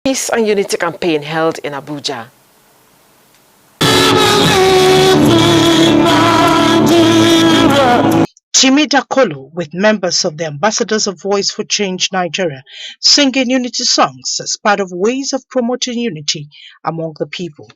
Peace and Unity campaign held in Abuja. Chimida Kolo, with members of the Ambassadors of Voice for Change Nigeria, singing unity songs as part of ways of promoting unity among the people.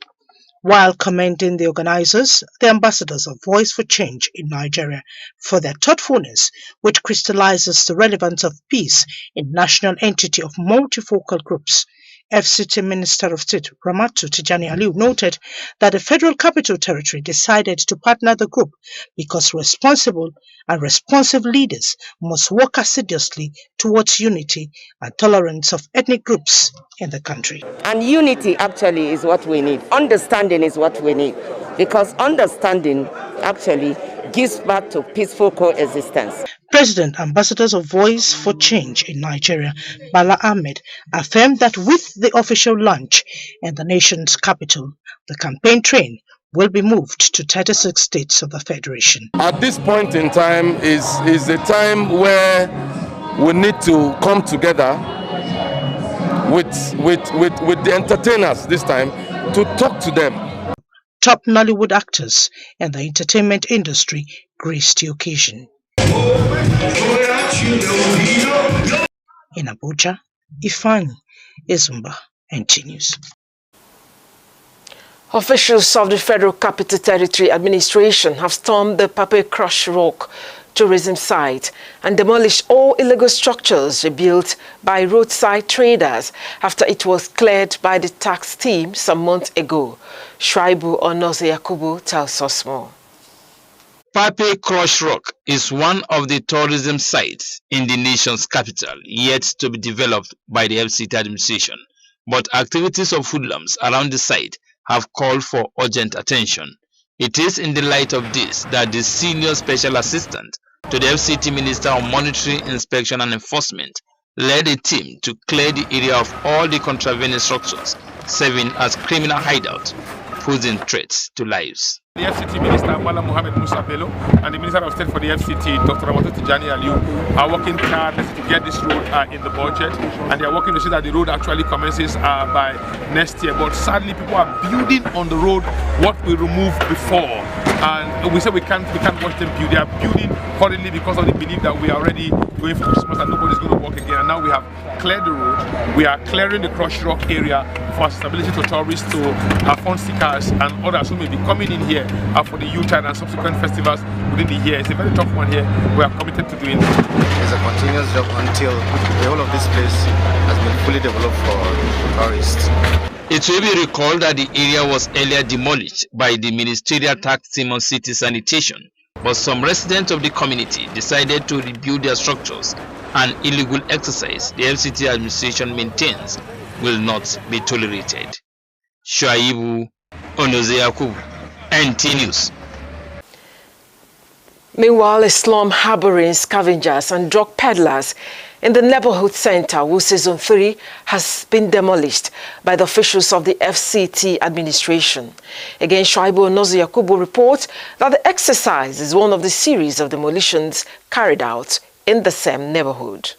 While commending the organizers, the Ambassadors of Voice for Change in Nigeria, for their thoughtfulness, which crystallizes the relevance of peace in national entity of multifocal groups. FCT Minister of State Ramatu Tijani Aliu noted that the Federal Capital Territory decided to partner the group because responsible and responsive leaders must work assiduously towards unity and tolerance of ethnic groups in the country. And unity actually is what we need. Understanding is what we need, because understanding actually gives back to peaceful coexistence. President Ambassadors of Voice for Change in Nigeria, Bala Ahmed, affirmed that with the official launch in the nation's capital, the campaign train will be moved to 36 states of the Federation. At this point in time is a time where we need to come together with the entertainers this time to talk to them. Top Nollywood actors and the entertainment industry graced the occasion. In Abuja, Ifeanyi Ezumba, NT News. Officials of the Federal Capital Territory Administration have stormed the Pape Crush Rock tourism site and demolished all illegal structures rebuilt by roadside traders after it was cleared by the tax team some months ago. Shuaibu Onoze Yakubu tells us more. Pape Crush Rock is one of the tourism sites in the nation's capital yet to be developed by the FCT administration, but activities of hoodlums around the site have called for urgent attention. It is in the light of this that the Senior Special Assistant to the FCT Minister on Monitoring, Inspection and Enforcement led a team to clear the area of all the contravening structures serving as criminal hideout, posing threats to lives. The FCT Minister Mala Mohamed Musa Bello and the Minister of State for the FCT, Dr. Ramatu Tijani Aliu, are working tirelessly to get this road in the budget, and they are working to see that the road actually commences by next year. But sadly, people are building on the road what we removed before, and we say we can't watch them build. They are building currently because of the belief that we are already going for Christmas and nobody's going to work again. And now we have cleared the road. We are clearing the Crush Rock area for accessibility to tourists, to fun seekers and others who may be coming in here for the U-turn and subsequent festivals within the year. It's a very tough one here. We are committed to doing it. It's a continuous job until the whole of this place has been fully developed for tourists. It will be recalled that the area was earlier demolished by the Ministerial Tax Team on City Sanitation, but some residents of the community decided to rebuild their structures, and illegal exercise the FCT administration maintains will not be tolerated. Shuaibu Onoze Yakubu, NT News. Meanwhile, a slum harboring scavengers and drug peddlers in the neighborhood center, Wuse Zone 3, has been demolished by the officials of the FCT administration. Again, Shuaibu Onoze Yakubu reports that the exercise is one of the series of demolitions carried out in the same neighborhood.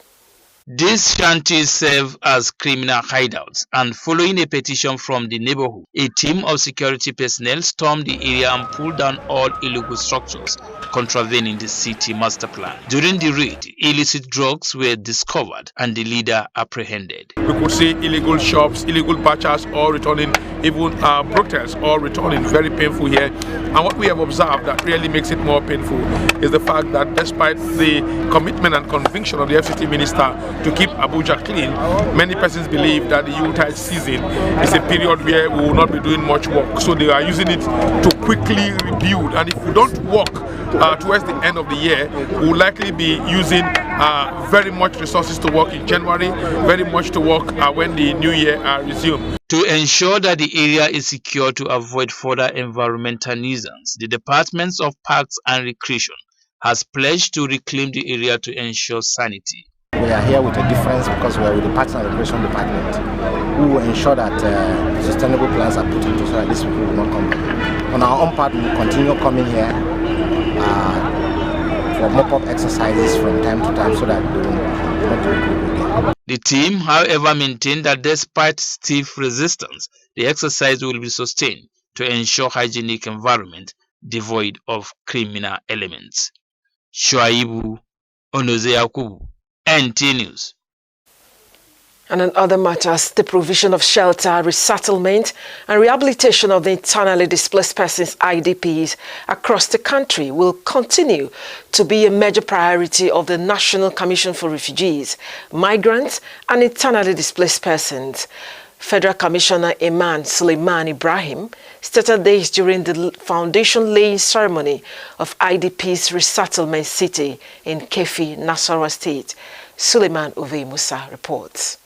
These shanties serve as criminal hideouts, and following a petition from the neighborhood, a team of security personnel stormed the area and pulled down all illegal structures contravening the city master plan. During the raid, illicit drugs were discovered and the leader apprehended. We could see illegal shops, illegal butchers all returning, even brothels all returning. Very painful here. And what we have observed that really makes it more painful is the fact that despite the commitment and conviction of the FCT minister to keep Abuja clean, many persons believe that the Yuletide season is a period where we will not be doing much work. So they are using it to quickly rebuild. And if we don't work towards the end of the year, we will likely be using very much resources to work in January, very much to work when the new year resumes. To ensure that the area is secure to avoid further environmental nuisance, the Departments of Parks and Recreation has pledged to reclaim the area to ensure sanity. We are here with a difference because we are with the Parks and Recreation Department, who will ensure that sustainable plans are put into so that these people will not come back. On our own part, we will continue coming here for mop-up exercises from time to time so that they will not do it again. The team, however, maintained that despite stiff resistance, the exercise will be sustained to ensure hygienic environment devoid of criminal elements. Shuaibu Onoze Yakubu, NT News. And on other matters, the provision of shelter, resettlement and rehabilitation of the internally displaced persons IDPs across the country will continue to be a major priority of the National Commission for Refugees, Migrants and Internally Displaced Persons. Federal Commissioner Iman Suleiman Ibrahim stated this during the foundation-laying ceremony of IDP's resettlement city in Kefi, Nasarawa State. Suleiman Ove Musa reports.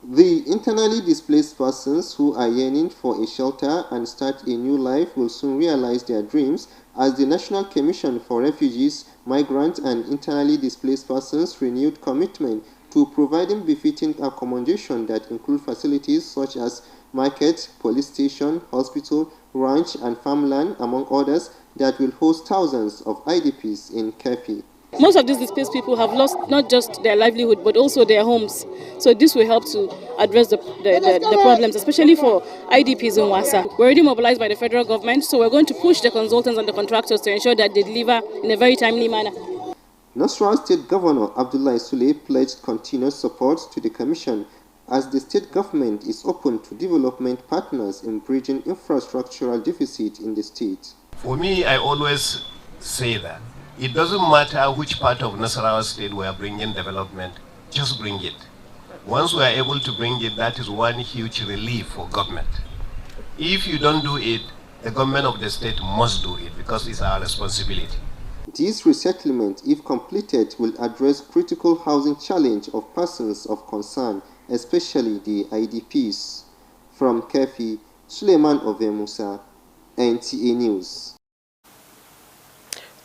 The internally displaced persons who are yearning for a shelter and start a new life will soon realize their dreams as the National Commission for Refugees, Migrants and Internally Displaced Persons renewed commitment to providing befitting accommodation that include facilities such as market, police station, hospital, ranch and farmland, among others, that will host thousands of IDPs in Kefi. Most of these displaced people have lost not just their livelihood but also their homes. So this will help to address the problems, especially for IDPs in Wassa. We're already mobilized by the federal government, so we're going to push the consultants and the contractors to ensure that they deliver in a very timely manner. Nasarawa State Governor Abdullahi Sule pledged continuous support to the Commission as the state government is open to development partners in bridging infrastructural deficit in the state. For me, I always say that it doesn't matter which part of Nasarawa State we are bringing development, just bring it. Once we are able to bring it, that is one huge relief for government. If you don't do it, the government of the state must do it because it's our responsibility. This resettlement, if completed, will address critical housing challenge of persons of concern, especially the IDPs. From Kefi, Suleiman Ove Musa, NTA News.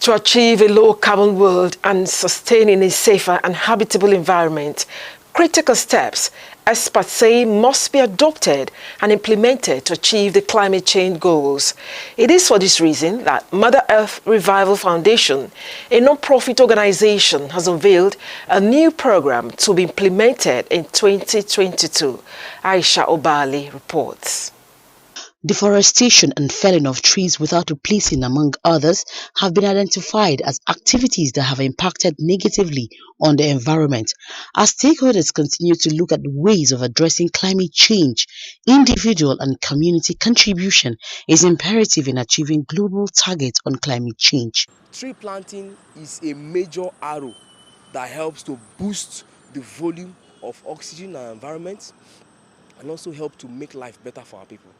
To achieve a low-carbon world and sustaining a safer and habitable environment, critical steps, experts say, must be adopted and implemented to achieve the climate change goals. It is for this reason that Mother Earth Revival Foundation, a non-profit organization, has unveiled a new program to be implemented in 2022. Aisha Obali reports. Deforestation and felling of trees without replacing, among others, have been identified as activities that have impacted negatively on the environment. As stakeholders continue to look at ways of addressing climate change, individual and community contribution is imperative in achieving global targets on climate change. Tree planting is a major arrow that helps to boost the volume of oxygen in our environment and also help to make life better for our people.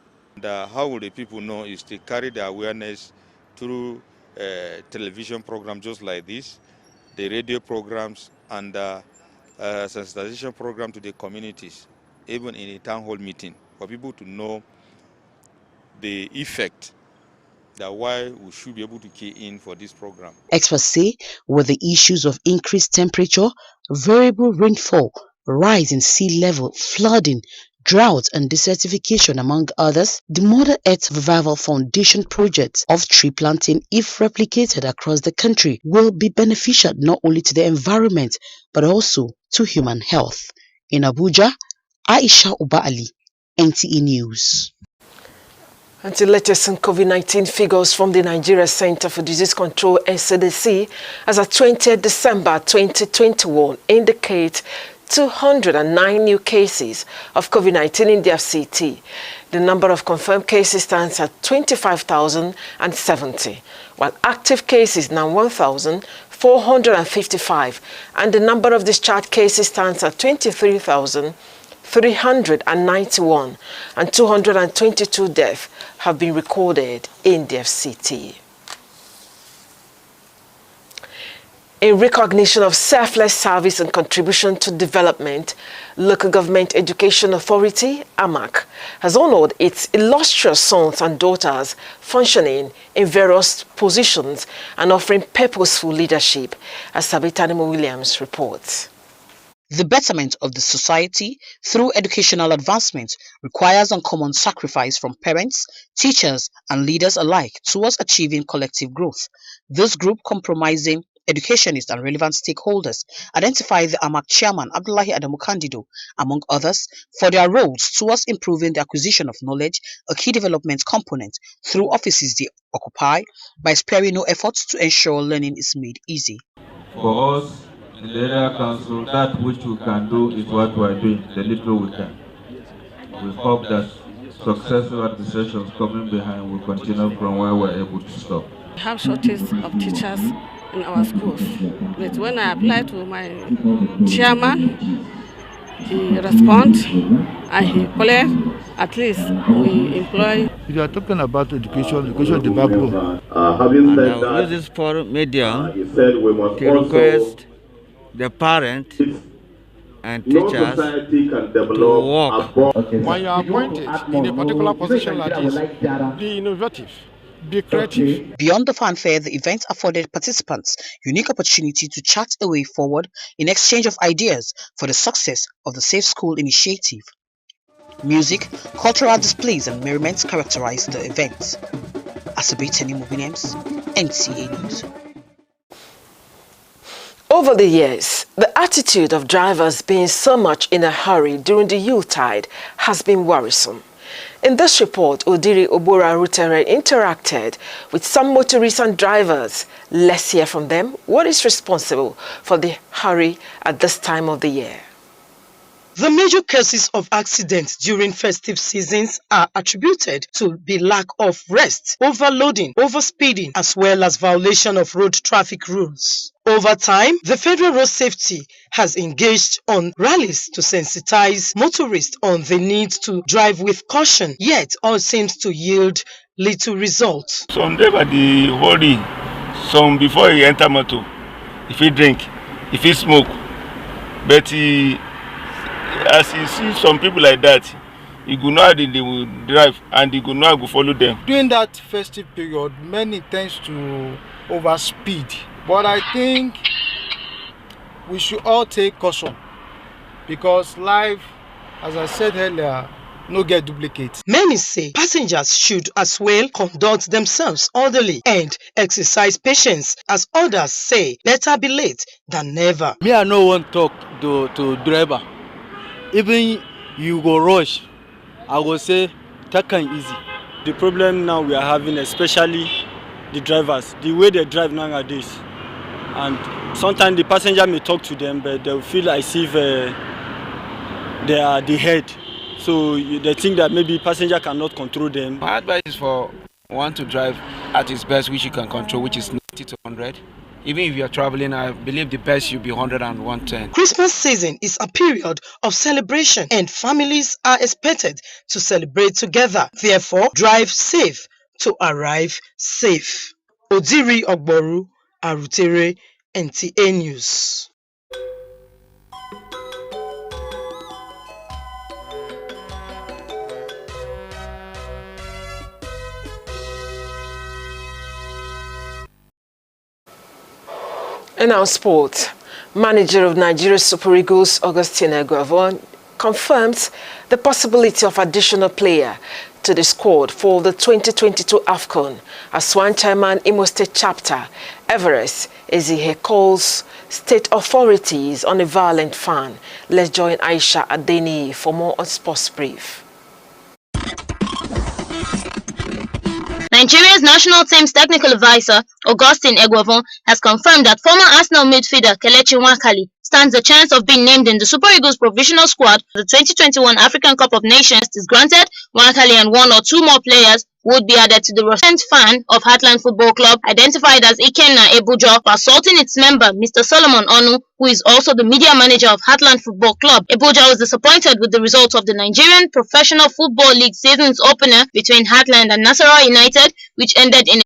How will the people know is to carry the awareness through television programs just like this, the radio programs and sensitization program to the communities, even in a town hall meeting, for people to know the effect that why we should be able to key in for this program. Experts say with the issues of increased temperature, variable rainfall, rise in sea level, flooding, drought and desertification, among others, the Mother Earth Revival Foundation project of tree planting, if replicated across the country, will be beneficial not only to the environment but also to human health. In Abuja, Aisha Obali, NTA News. Until latest on COVID-19 figures from the Nigeria Center for Disease Control (NCDC) as of 20th December 2021 indicate 209 new cases of COVID-19 in the FCT. The number of confirmed cases stands at 25,070, while active cases now 1,455, and the number of discharged cases stands at 23,391, and 222 deaths have been recorded in the FCT. In recognition of selfless service and contribution to development, Local Government Education Authority, AMAC, has honored its illustrious sons and daughters functioning in various positions and offering purposeful leadership, as Sabitanimo Williams reports. The betterment of the society through educational advancement requires uncommon sacrifice from parents, teachers, and leaders alike towards achieving collective growth. This group, comprising educationists and relevant stakeholders identify the AMAC chairman Abdullahi Adamu Candido, among others, for their roles towards improving the acquisition of knowledge, a key development component, through offices they occupy, by sparing no efforts to ensure learning is made easy. For us in the area council, that which we can do is what we are doing, the little we can. We hope that successive administrations coming behind will continue from where we're able to stop. We have shortage of teachers in our schools. But when I apply to my chairman, he responds and he collects. At least we employ. If you are talking about education is the backbone. And I will use this for media to request the parents and teachers to work. When you are appointed in a particular position like this, be innovative, be creative. Beyond the fanfare, the event afforded participants unique opportunity to chart a way forward in exchange of ideas for the success of the Safe School initiative. Music, cultural displays and merriments characterized the event. Asabe Tenimu Williams, NTA News. Over the years, the attitude of drivers being so much in a hurry during the Yuletide has been worrisome. In this report, Odiri Obora Rutere interacted with some motorists and drivers. Let's hear from them what is responsible for the hurry at this time of the year. The major causes of accidents during festive seasons are attributed to the lack of rest, overloading, overspeeding, as well as violation of road traffic rules. Over time, the Federal Road Safety has engaged on rallies to sensitize motorists on the need to drive with caution, yet all seems to yield little results. Some driver dey worry, some before he enter motor, if he drink, if he smoke, but as you see some people like that, you go know how they will drive and you go know how to follow them. During that festive period, many tends to overspeed. But I think we should all take caution because life, as I said earlier, no get duplicate. Many say passengers should as well conduct themselves orderly and exercise patience, as others say better be late than never. Me, I no want talk to driver. Even you go rush, I will say take it easy. The problem now we are having, especially the drivers, the way they drive nowadays, and sometimes the passenger may talk to them, but they will feel as if they are the head. So they think that maybe passenger cannot control them. My advice is for one to drive at his best, which you can control, which is 90 to 100. Even if you are traveling, I believe the best should be 100 and 110. Christmas season is a period of celebration and families are expected to celebrate together. Therefore, drive safe to arrive safe. Odiri Ogboru, Arutere, NTA News. In our sport, manager of Nigeria's Super Eagles, Augustine Eguavon, confirms the possibility of additional player to the squad for the 2022 AFCON as Swan Chairman Imo State Chapter, Everest Ezihe, calls state authorities on a violent fan. Let's join Aisha Adeni for more on Sports Brief. Nigeria's national team's technical advisor, Augustine Eguavon, has confirmed that former Arsenal midfielder Kelechi Nwakali stands a chance of being named in the Super Eagles provisional squad for the 2021 African Cup of Nations. Is granted, Nwakali and one or two more players would be added to the recent fan of Heartland Football Club, identified as Ikenna Abuja, for assaulting its member, Mr. Solomon Onu, who is also the media manager of Heartland Football Club. Abuja was disappointed with the results of the Nigerian Professional Football League season's opener between Heartland and Nasarawa United, which ended in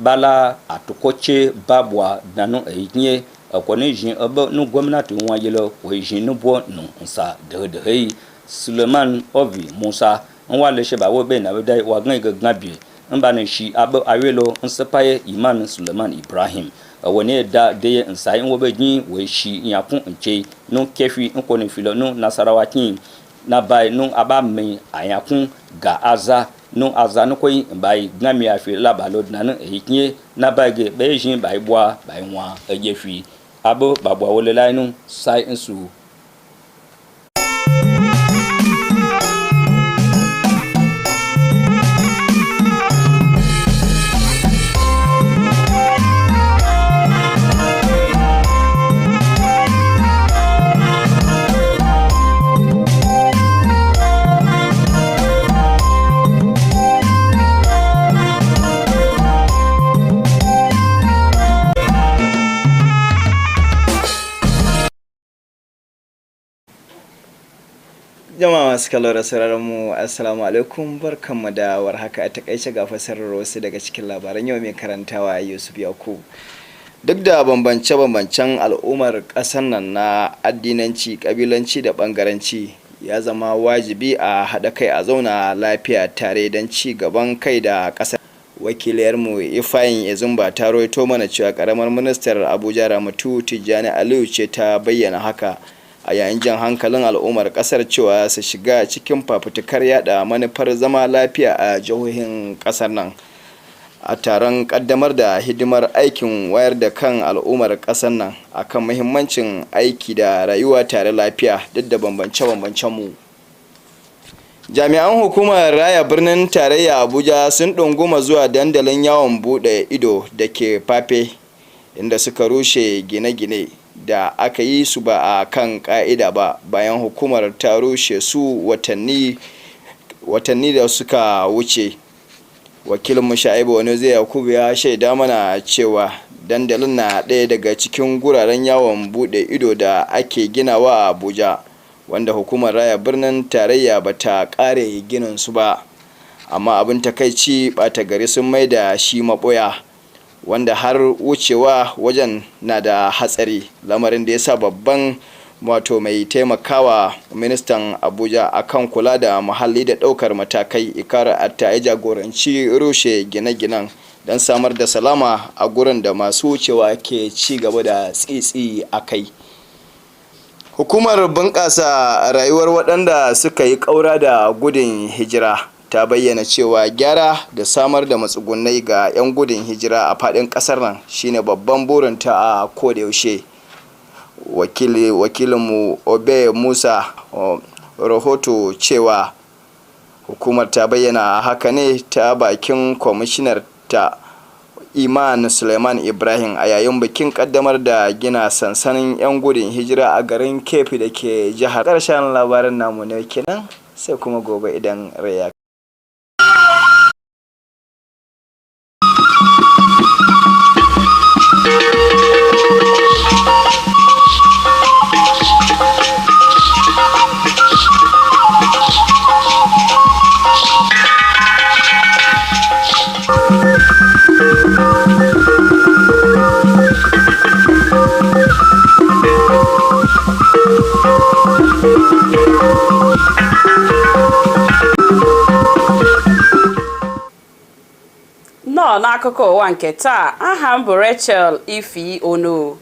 Bala atokoche babwa nanu enye akwane jin aba no gwamnati nwa yelo we jin no bo no nsa de Suleiman Ovi Musa nwa le sheba wo be na be dai wa gan ga bi mbane shi abe awelo nsepaye Iman Suleiman Ibrahim woni da de nsai wobe gin we shi yakun nche no kefi nkoni filo no Nasarawa tin na bai no abame ayakun ga aza no aza no koyi bai ngami afi la balod na no ekinye na bage beijing bai bwa bai nwa ejefi abo babwa wole lai no sai nsu. Jama'a masu kallo da sauraron mu assalamu alaikum barkanmu da warhaka a takaice ga fasarar wasu daga cikin labaran yau mai karantawa Yusuf Yakubu. Duk da bambance-bambancen al'ummar ƙasar nan na addinanci, ƙabilanci da ɓangaranci ya zama wajibi a haɗa kai a zauna lafiya tare don ci gaban kai da ƙasar. Wakiliyarmu Ifayin Ezumba ta rawaito mana cewa ƙaramar ministar Abuja Ramatu Tijjani Aliyu ce ta bayyana haka a yayin jan hankalin al'ummar kasar cewa su shiga cikin fafutukar yada manufar zama lafiya a jihohin kasar nan a taron kaddamar da hidimar aikin wayar da kan al'ummar kasar nan akan muhimmancin aiki da rayuwa tare lafiya duk da bambance-bambancen mu. Jami'an hukumar raya birnin tarayya Abuja sun ɗunguma zuwa dandalin yawon bude ido da ke Fafe inda suka rushe gine-gine da aka yi su ba a kan ka'ida ba bayan hukumar ta rushe su watanni da suka wuce. Wakilin Mushaibu wani zai Yakubu ya shaida mana cewa dandalin na ɗaya daga cikin guraren yawon bude ido da ake ginawa a Abuja wanda hukumar raya birnin tarayya ba ta ƙare ginin su ba, amma abin takaici ɓata gari sun mai da shi maɓoya wanda har wucewa wajen na da hatsari, lamarin da ya sa babban mai taimakawa ministan Abuja akan kula da muhalli da ɗaukar matakai Ikara Atta ya jagoranci rushe gine-ginen don samar da salama a gurin da masu wucewa ke ci gaba da tsitsi a kai. Hukumar bunƙasa rayuwar waɗanda suka yi ƙaura da gudun hijira ta bayyana cewa gyara da samar da matsugunai ga 'yan gudun hijira a faɗin ƙasar nan shine babban burinta a kodayaushe. Wakilinmu Obe Musa rahoto cewa hukumar ta bayyana haka ne ta bakin kwamishinar ta Iman Suleiman Ibrahim a yayin bikin kaddamar da gina sansanin 'yan gudun hijira a garin Kefi da ke jihar. Ƙarshen labarin namu ne kenan, sai kuma gobe idan rai ya n'akụkọ ụwa nke taa, aha m bụ Rachel Ifi Ono.